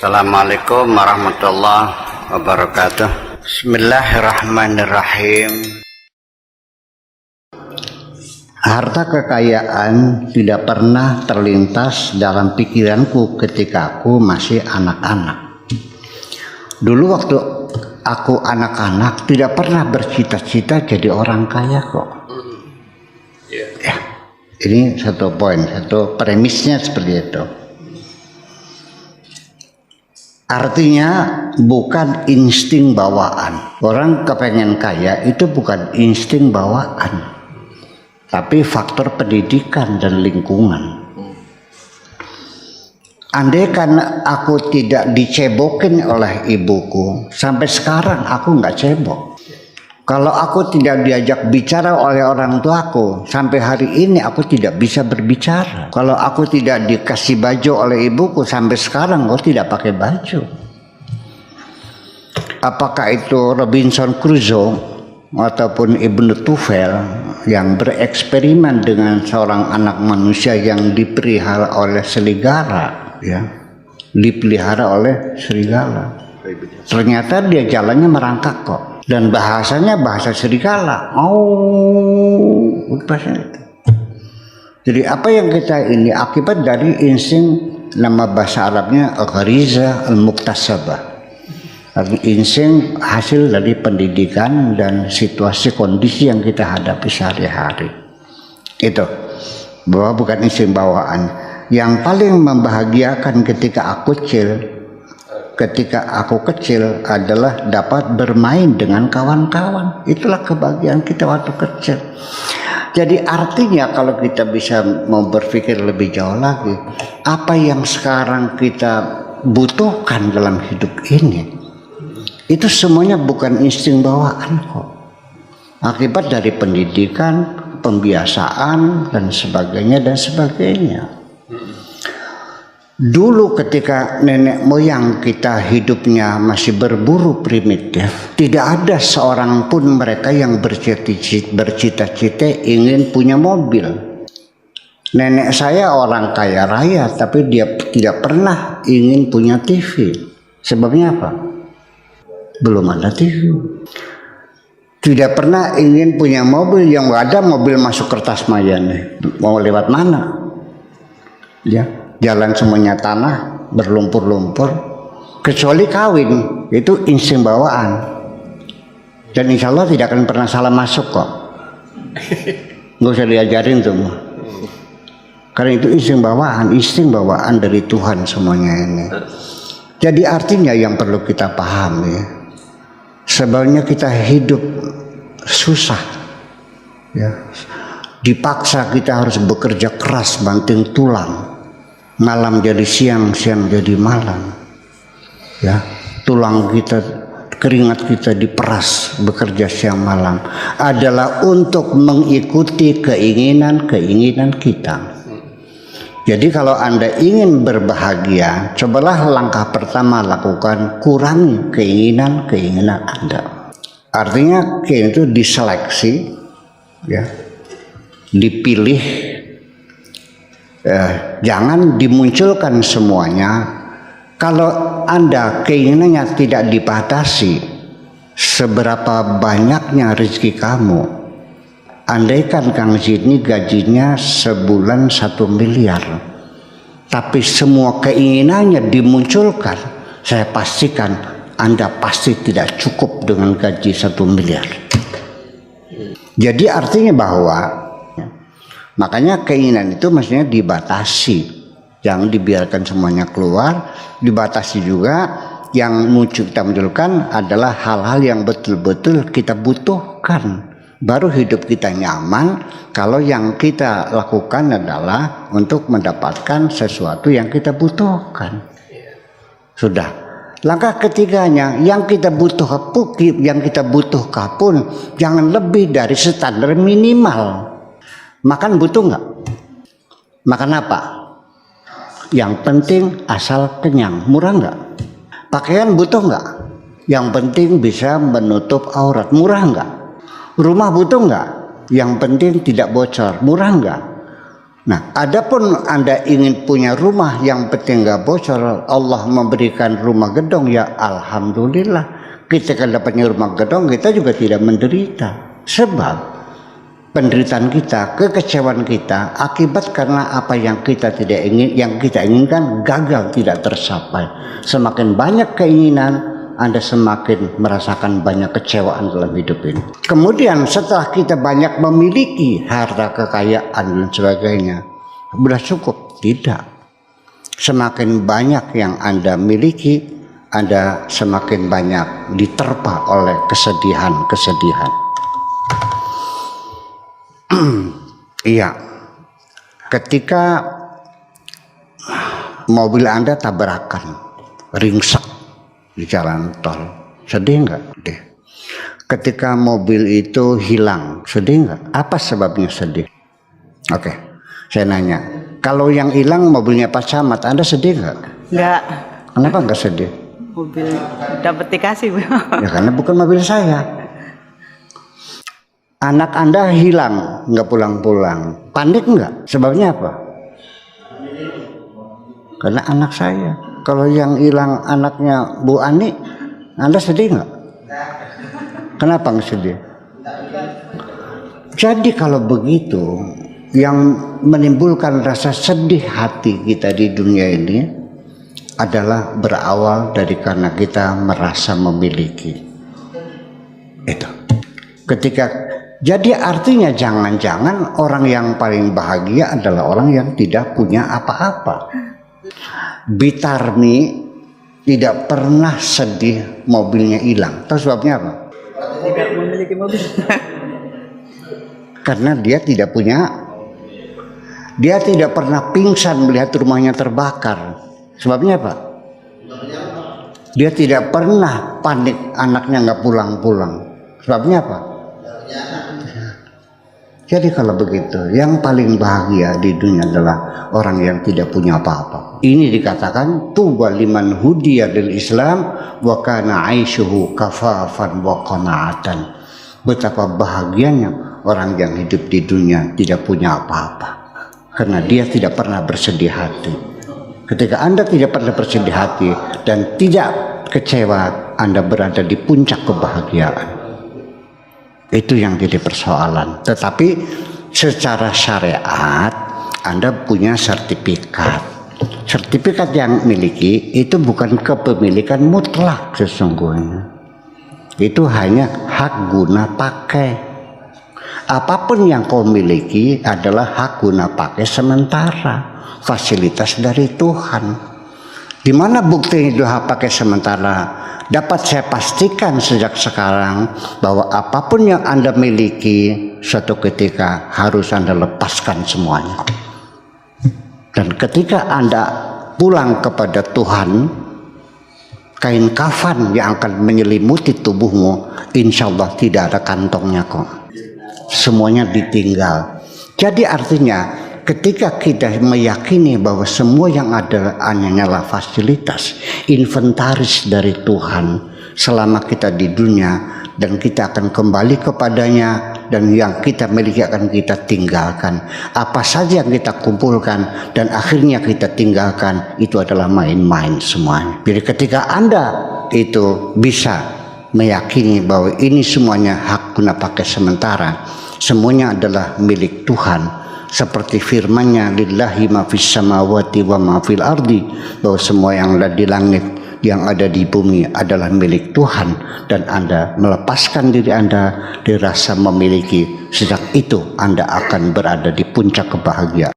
Assalamualaikum warahmatullahi wabarakatuh. Bismillahirrahmanirrahim. Harta kekayaan tidak pernah terlintas dalam pikiranku ketika aku masih anak-anak. Dulu waktu aku anak-anak tidak pernah bercita-cita jadi orang kaya kok. Ya, ini satu poin, satu premisnya seperti itu. Artinya bukan insting bawaan. Orang kepengen kaya itu bukan insting bawaan, tapi faktor pendidikan dan lingkungan. Andai kan aku tidak dicebokin oleh ibuku, sampai sekarang aku nggak cebok. Kalau aku tidak diajak bicara oleh orang tuaku, sampai hari ini aku tidak bisa berbicara. Kalau aku tidak dikasih baju oleh ibuku, sampai sekarang aku tidak pakai baju. Apakah itu Robinson Crusoe ataupun Ibnu Tufel yang bereksperimen dengan seorang anak manusia yang dipelihara oleh serigala, ya, dipelihara oleh serigala. Ternyata dia jalannya merangkak kok. Dan bahasanya bahasa serigala. Bahasa itu. Jadi apa yang kita ini akibat dari insting, nama bahasa Arabnya ghariza al-muktasabah. Insting hasil dari pendidikan dan situasi kondisi yang kita hadapi sehari-hari. Itu bahwa bukan insting bawaan. Yang paling membahagiakan ketika aku kecil adalah dapat bermain dengan kawan-kawan. Itulah kebahagiaan kita waktu kecil. Jadi artinya kalau kita bisa mau berpikir lebih jauh lagi, apa yang sekarang kita butuhkan dalam hidup ini, itu semuanya bukan insting bawaan kok. Akibat dari pendidikan, pembiasaan dan sebagainya. Dulu ketika nenek moyang kita hidupnya masih berburu primitif, tidak ada seorang pun mereka yang bercita-cita ingin punya mobil. Nenek saya orang kaya raya, tapi dia tidak pernah ingin punya TV. Sebabnya apa? Belum ada TV. Tidak pernah ingin punya mobil, yang ada mobil masuk kertas maya nih. Mau lewat mana? Ya. Jalan semuanya tanah, berlumpur-lumpur, kecuali kawin, itu insting bawaan. Dan insya Allah tidak akan pernah salah masuk kok. Nggak usah diajarin semua. Karena itu insting bawaan dari Tuhan semuanya ini. Jadi artinya yang perlu kita pahami, sebenarnya kita hidup susah, ya. Dipaksa kita harus bekerja keras banting tulang. Malam jadi siang, siang jadi malam, ya. Tulang kita, keringat kita diperas bekerja siang malam adalah untuk mengikuti keinginan kita. Jadi kalau Anda ingin berbahagia, cobalah langkah pertama lakukan, kurangi keinginan Anda. Artinya itu diseleksi, ya, dipilih. Jangan dimunculkan semuanya. Kalau Anda keinginannya tidak dibatasi, seberapa banyaknya rezeki kamu, andaikan Kang Zidni gajinya sebulan 1 miliar, tapi semua keinginannya dimunculkan, saya pastikan Anda pasti tidak cukup dengan gaji 1 miliar. Jadi artinya bahwa makanya keinginan itu mestinya dibatasi, jangan dibiarkan semuanya keluar. Dibatasi juga, yang kita munculkan adalah hal-hal yang betul-betul kita butuhkan. Baru hidup kita nyaman kalau yang kita lakukan adalah untuk mendapatkan sesuatu yang kita butuhkan. Sudah. Langkah ketiganya, yang kita butuhkan pun jangan lebih dari standar minimal. Makan butuh nggak? Makan apa? Yang penting asal kenyang. Murah nggak? Pakaian butuh nggak? Yang penting bisa menutup aurat. Murah nggak? Rumah butuh nggak? Yang penting tidak bocor. Murah nggak? Nah, adapun Anda ingin punya rumah yang penting nggak bocor, Allah memberikan rumah gedong, ya alhamdulillah. Kita kan dapatnya rumah gedong, kita juga tidak menderita. Sebab penderitaan kita, kekecewaan kita akibat karena apa yang kita tidak ingin, yang kita inginkan gagal, tidak tercapai. Semakin banyak keinginan, Anda semakin merasakan banyak kecewaan dalam hidup ini. Kemudian setelah kita banyak memiliki harta kekayaan dan sebagainya, sudah cukup? Tidak. Semakin banyak yang Anda miliki, Anda semakin banyak diterpa oleh kesedihan-kesedihan. Iya, ketika mobil Anda tabrakan, ringsek di jalan tol, sedih nggak? Sedih. Ketika mobil itu hilang, sedih nggak? Apa sebabnya sedih? Oke, saya nanya, kalau yang hilang mobilnya Pak Camat, Anda sedih nggak? Nggak. Kenapa nggak sedih? Mobil dapat dikasih. Ya karena bukan mobil saya. Anak Anda hilang, nggak pulang-pulang, panik nggak? Sebabnya apa? Karena anak saya. Kalau yang hilang anaknya Bu Ani, Anda sedih nggak? Kenapa nggak sedih? Jadi kalau begitu, yang menimbulkan rasa sedih hati kita di dunia ini adalah berawal dari karena kita merasa memiliki. Itu. Jadi artinya jangan-jangan orang yang paling bahagia adalah orang yang tidak punya apa-apa. Bitarmi tidak pernah sedih mobilnya hilang. Tahu sebabnya apa? Tidak memiliki mobil. Karena dia tidak punya. Dia tidak pernah pingsan melihat rumahnya terbakar. Sebabnya apa? Dia tidak pernah panik anaknya nggak pulang-pulang. Sebabnya apa? Jadi kalau begitu, yang paling bahagia di dunia adalah orang yang tidak punya apa-apa. Ini dikatakan tuba liman hudiya lil Islam wa kana aishuhu kafafan wa qanaatan. Betapa bahagianya orang yang hidup di dunia tidak punya apa-apa, karena dia tidak pernah bersedih hati. Ketika Anda tidak pernah bersedih hati dan tidak kecewa, Anda berada di puncak kebahagiaan. Itu yang jadi persoalan. Tetapi secara syariat Anda punya sertifikat. Sertifikat yang miliki itu bukan kepemilikan mutlak sesungguhnya. Itu hanya hak guna pakai. Apapun yang kau miliki adalah hak guna pakai sementara, fasilitas dari Tuhan. Di mana bukti itu hak pakai sementara? Dapat saya pastikan sejak sekarang bahwa apapun yang Anda miliki suatu ketika harus Anda lepaskan semuanya. Dan ketika Anda pulang kepada Tuhan, kain kafan yang akan menyelimuti tubuhmu, insya Allah tidak ada kantongnya kok. Semuanya ditinggal. Jadi artinya ketika kita meyakini bahwa semua yang ada hanyalah fasilitas, inventaris dari Tuhan selama kita di dunia, dan kita akan kembali kepadanya, dan yang kita miliki akan kita tinggalkan. Apa saja yang kita kumpulkan dan akhirnya kita tinggalkan, itu adalah main-main semuanya. Jadi ketika Anda itu bisa meyakini bahwa ini semuanya hak guna pakai sementara, semuanya adalah milik Tuhan, seperti firman-Nya, lillahi ma fis samawati wa ma fil ardi, bahwa semua yang ada di langit, yang ada di bumi adalah milik Tuhan, dan Anda melepaskan diri Anda dari rasa memiliki, sejak itu Anda akan berada di puncak kebahagiaan.